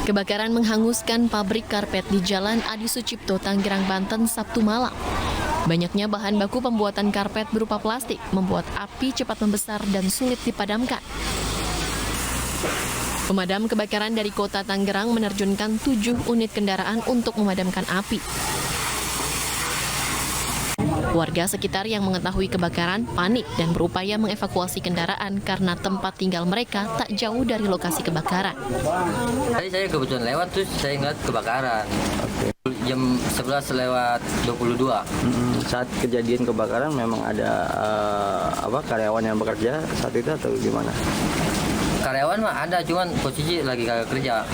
Kebakaran menghanguskan pabrik karpet di Jalan Adi Sucipto, Tangerang, Banten, Sabtu malam. Banyaknya bahan baku pembuatan karpet berupa plastik membuat api cepat membesar dan sulit dipadamkan. Pemadam kebakaran dari Kota Tangerang menerjunkan 7 unit kendaraan untuk memadamkan api. Warga sekitar yang mengetahui kebakaran panik dan berupaya mengevakuasi kendaraan karena tempat tinggal mereka tak jauh dari lokasi kebakaran. Tadi saya kebetulan lewat, terus saya ingat kebakaran. Jam 11:22. Saat kejadian kebakaran memang ada karyawan yang bekerja saat itu atau gimana? Karyawan mah ada, cuman posisi lagi kagak kerja.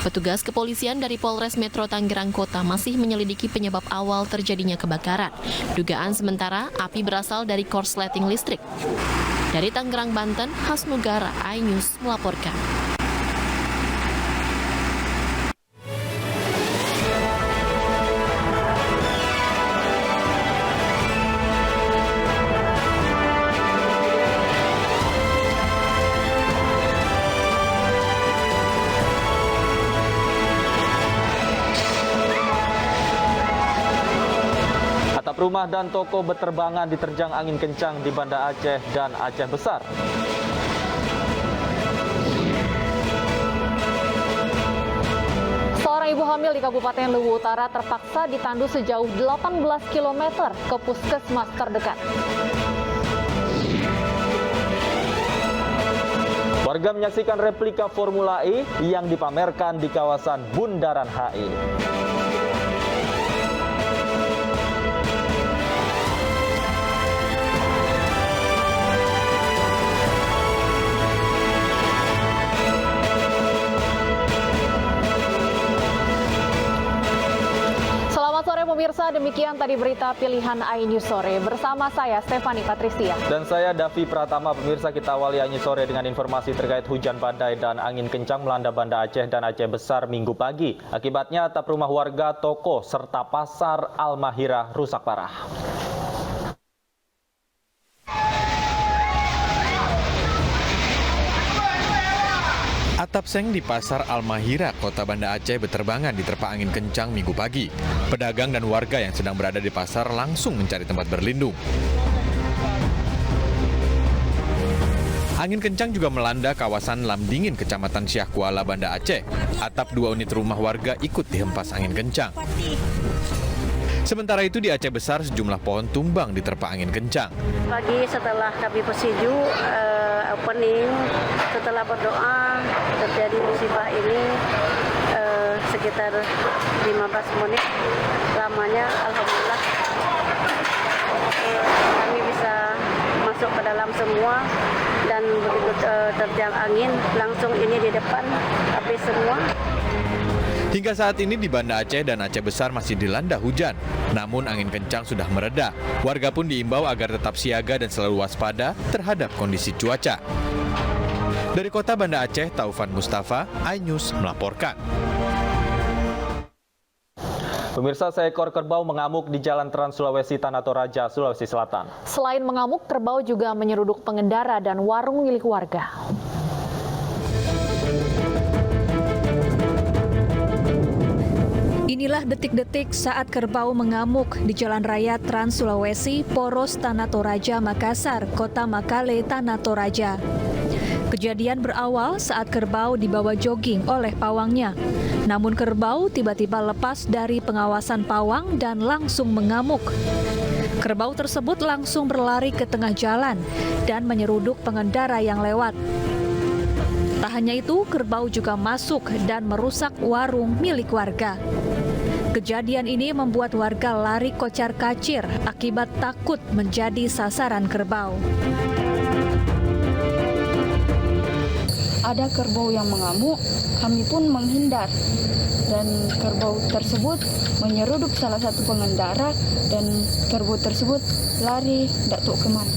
Petugas kepolisian dari Polres Metro Tangerang Kota masih menyelidiki penyebab awal terjadinya kebakaran. Dugaan sementara api berasal dari korsleting listrik. Dari Tangerang, Banten, Hasnugara, iNews melaporkan. Rumah dan toko berterbangan diterjang angin kencang di Banda Aceh dan Aceh Besar. Seorang ibu hamil di Kabupaten Luwu Utara terpaksa ditandu sejauh 18 km ke puskesmas terdekat. Warga menyaksikan replika Formula E yang dipamerkan di kawasan Bundaran HI. Pemirsa, demikian tadi berita pilihan iNews Sore. Bersama saya, Stefani Patricia. Dan saya, Davi Pratama. Pemirsa, kita awali iNews Sore dengan informasi terkait hujan badai dan angin kencang melanda Banda Aceh dan Aceh Besar Minggu pagi. Akibatnya, atap rumah warga, toko, serta pasar Al-Mahirah rusak parah. Atap seng di Pasar Al-Mahirah, Kota Banda Aceh berterbangan diterpa angin kencang Minggu pagi. Pedagang dan warga yang sedang berada di pasar langsung mencari tempat berlindung. Angin kencang juga melanda kawasan Lamdingin, Kecamatan Syah Kuala, Banda Aceh. Atap 2 unit rumah warga ikut dihempas angin kencang. Sementara itu di Aceh Besar sejumlah pohon tumbang diterpa angin kencang. Pagi setelah kami Persiju opening, setelah berdoa terjadi musibah ini sekitar 15 menit lamanya, alhamdulillah kami bisa masuk ke dalam semua dan begitu terjang angin langsung ini di depan api semua. Hingga saat ini di Banda Aceh dan Aceh Besar masih dilanda hujan. Namun angin kencang sudah mereda. Warga pun diimbau agar tetap siaga dan selalu waspada terhadap kondisi cuaca. Dari Kota Banda Aceh, Taufan Mustafa, iNews melaporkan. Pemirsa, seekor kerbau mengamuk di Jalan Trans Sulawesi Tanah Toraja, Sulawesi Selatan. Selain mengamuk, kerbau juga menyeruduk pengendara dan warung milik warga. Inilah detik-detik saat kerbau mengamuk di Jalan Raya Trans Sulawesi, Poros Tanah Toraja, Makassar, Kota Makale, Tanah Toraja. Kejadian berawal saat kerbau dibawa jogging oleh pawangnya. Namun kerbau tiba-tiba lepas dari pengawasan pawang dan langsung mengamuk. Kerbau tersebut langsung berlari ke tengah jalan dan menyeruduk pengendara yang lewat. Tak hanya itu, kerbau juga masuk dan merusak warung milik warga. Kejadian ini membuat warga lari kocar-kacir akibat takut menjadi sasaran kerbau. Ada kerbau yang mengamuk, kami pun menghindar. Dan kerbau tersebut menyeruduk salah satu pengendara dan kerbau tersebut lari tidak tahu kemana.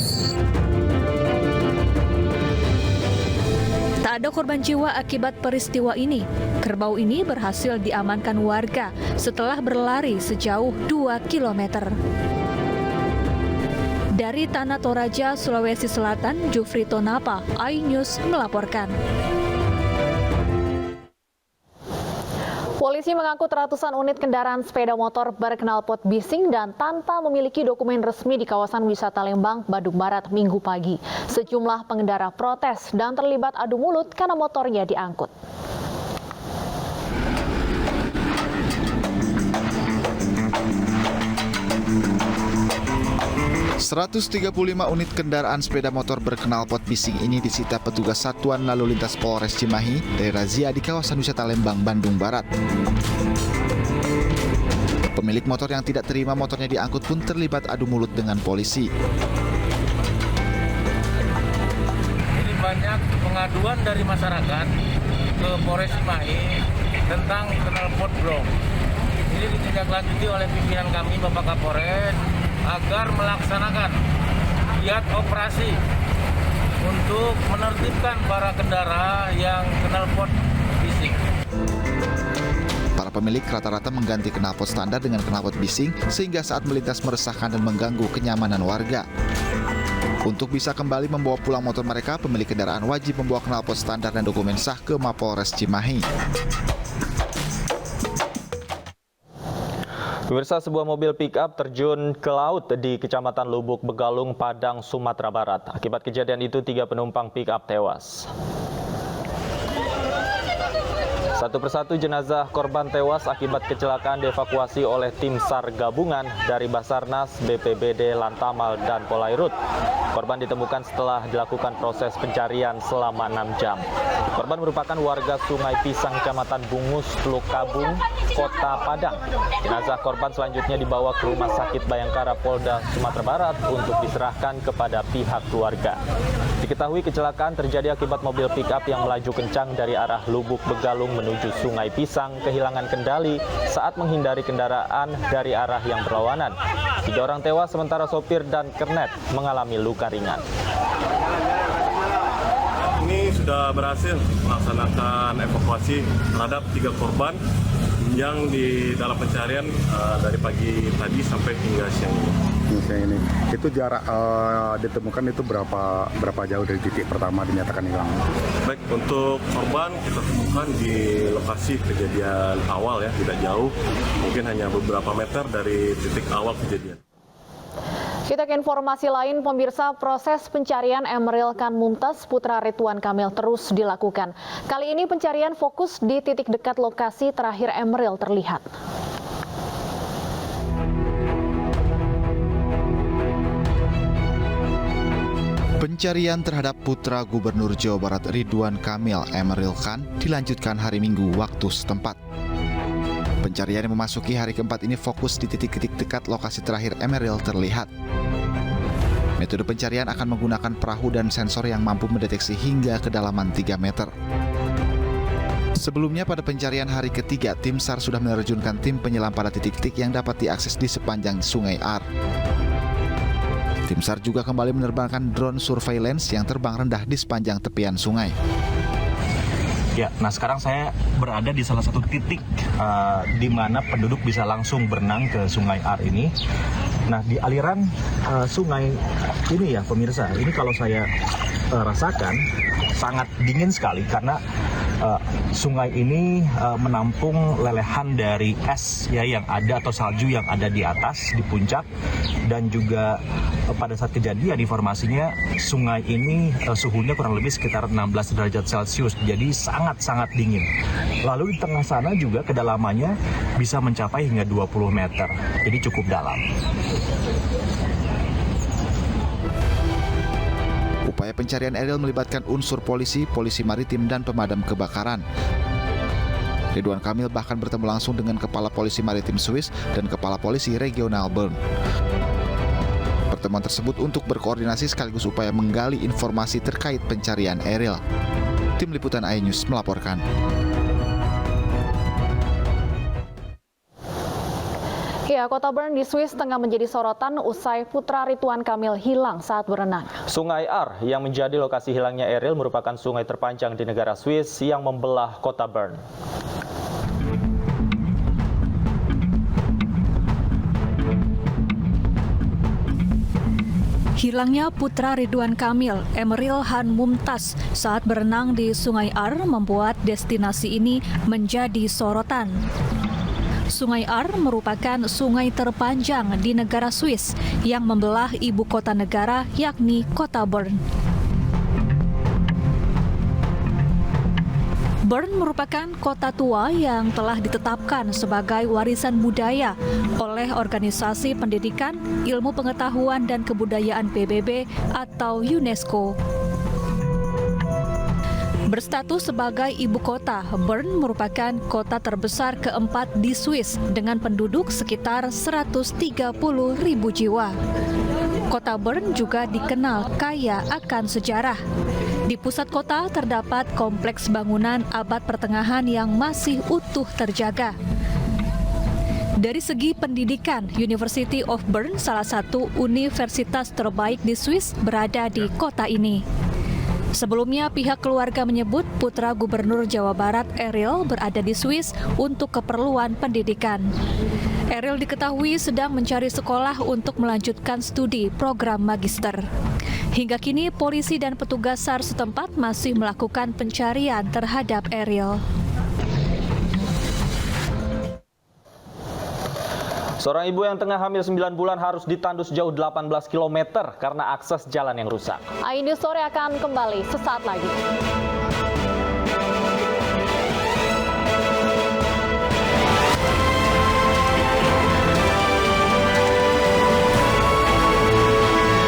Tak ada korban jiwa akibat peristiwa ini. Kerbau ini berhasil diamankan warga setelah berlari sejauh 2 km. Dari Tanah Toraja, Sulawesi Selatan, Jufri Tonapa, iNews melaporkan. Polisi mengangkut ratusan unit kendaraan sepeda motor berknalpot bising dan tanpa memiliki dokumen resmi di kawasan wisata Lembang, Bandung Barat Minggu pagi. Sejumlah pengendara protes dan terlibat adu mulut karena motornya diangkut. ...135 unit kendaraan sepeda motor berknalpot bising ini disita petugas Satuan Lalu Lintas Polres Cimahi dari razia di kawasan wisata Lembang, Bandung Barat. Pemilik motor yang tidak terima motornya diangkut pun terlibat adu mulut dengan polisi. Ini banyak pengaduan dari masyarakat ke Polres Cimahi tentang knalpot blong. Ini ditindaklanjuti oleh pimpinan kami, Bapak Kapolres, agar melaksanakan giat operasi untuk menertibkan para kendara yang knalpot bising. Para pemilik rata-rata mengganti knalpot standar dengan knalpot bising sehingga saat melintas meresahkan dan mengganggu kenyamanan warga. Untuk bisa kembali membawa pulang motor mereka, pemilik kendaraan wajib membawa knalpot standar dan dokumen sah ke Mapolres Cimahi. Pemirsa, sebuah mobil pick-up terjun ke laut di Kecamatan Lubuk Begalung, Padang, Sumatera Barat. Akibat kejadian itu, 3 penumpang pick-up tewas. Satu persatu jenazah korban tewas akibat kecelakaan dievakuasi oleh tim SAR gabungan dari Basarnas, BPBD, Lantamal, dan Polairut. Korban ditemukan setelah dilakukan proses pencarian selama 6 jam. Korban merupakan warga Sungai Pisang, Kecamatan Bungus, Teluk Kabung, Kota Padang. Jenazah korban selanjutnya dibawa ke Rumah Sakit Bayangkara Polda Sumatera Barat untuk diserahkan kepada pihak keluarga. Diketahui kecelakaan terjadi akibat mobil pick-up yang melaju kencang dari arah Lubuk Begalung menuju Sungai Pisang kehilangan kendali saat menghindari kendaraan dari arah yang berlawanan. 3 orang tewas sementara sopir dan kernet mengalami luka ringan. Ini sudah berhasil melaksanakan evakuasi terhadap 3 korban yang di dalam pencarian dari pagi tadi sampai hingga siang ini. Itu jarak ditemukan itu berapa jauh dari titik pertama dinyatakan hilang? Baik, untuk korban kita temukan di lokasi kejadian awal ya, tidak jauh, mungkin hanya beberapa meter dari titik awal kejadian. Kita ke informasi lain, pemirsa, proses pencarian Emeril Khan Mumtaz putra Ridwan Kamil terus dilakukan. Kali ini pencarian fokus di titik dekat lokasi terakhir Emeril terlihat. Pencarian terhadap putra Gubernur Jawa Barat Ridwan Kamil, Emeril Khan, dilanjutkan hari Minggu waktu setempat. Pencarian yang memasuki hari keempat ini fokus di titik-titik dekat lokasi terakhir Emeril terlihat. Metode pencarian akan menggunakan perahu dan sensor yang mampu mendeteksi hingga kedalaman 3 meter. Sebelumnya pada pencarian hari ketiga, tim SAR sudah menerjunkan tim penyelam pada titik-titik yang dapat diakses di sepanjang Sungai Ar. Tim SAR juga kembali menerbangkan drone surveillance yang terbang rendah di sepanjang tepian sungai. Ya, nah sekarang saya berada di salah satu titik di mana penduduk bisa langsung berenang ke Sungai Ar ini. Nah, di aliran sungai ini ya pemirsa, ini kalau saya rasakan sangat dingin sekali karena sungai ini menampung lelehan dari es ya yang ada atau salju yang ada di atas di puncak, dan juga pada saat kejadian informasinya sungai ini suhunya kurang lebih sekitar 16 derajat Celcius, jadi sangat-sangat dingin. Lalu di tengah sana juga kedalamannya bisa mencapai hingga 20 meter, jadi cukup dalam. Upaya pencarian Emeril melibatkan unsur polisi, polisi maritim, dan pemadam kebakaran. Ridwan Kamil bahkan bertemu langsung dengan Kepala Polisi Maritim Swiss dan Kepala Polisi Regional Bern. Pertemuan tersebut untuk berkoordinasi sekaligus upaya menggali informasi terkait pencarian Emeril. Tim Liputan iNews melaporkan. Ya, kota Bern di Swiss tengah menjadi sorotan usai putra Ridwan Kamil hilang saat berenang. Sungai Ar yang menjadi lokasi hilangnya Emeril merupakan sungai terpanjang di negara Swiss yang membelah kota Bern. Hilangnya putra Ridwan Kamil, Emeril Han Mumtaz, saat berenang di Sungai Ar membuat destinasi ini menjadi sorotan. Sungai Ar merupakan sungai terpanjang di negara Swiss yang membelah ibu kota negara, yakni kota Bern. Bern merupakan kota tua yang telah ditetapkan sebagai warisan budaya oleh Organisasi Pendidikan, Ilmu Pengetahuan dan Kebudayaan PBB atau UNESCO. Berstatus sebagai ibu kota, Bern merupakan kota terbesar keempat di Swiss dengan penduduk sekitar 130.000 jiwa. Kota Bern juga dikenal kaya akan sejarah. Di pusat kota terdapat kompleks bangunan abad pertengahan yang masih utuh terjaga. Dari segi pendidikan, University of Bern, salah satu universitas terbaik di Swiss, berada di kota ini. Sebelumnya, pihak keluarga menyebut putra Gubernur Jawa Barat, Eryl, berada di Swiss untuk keperluan pendidikan. Eryl diketahui sedang mencari sekolah untuk melanjutkan studi program magister. Hingga kini, polisi dan petugas SAR setempat masih melakukan pencarian terhadap Eryl. Seorang ibu yang tengah hamil 9 bulan harus ditandu sejauh 18 km karena akses jalan yang rusak. iNews Sore akan kembali sesaat lagi.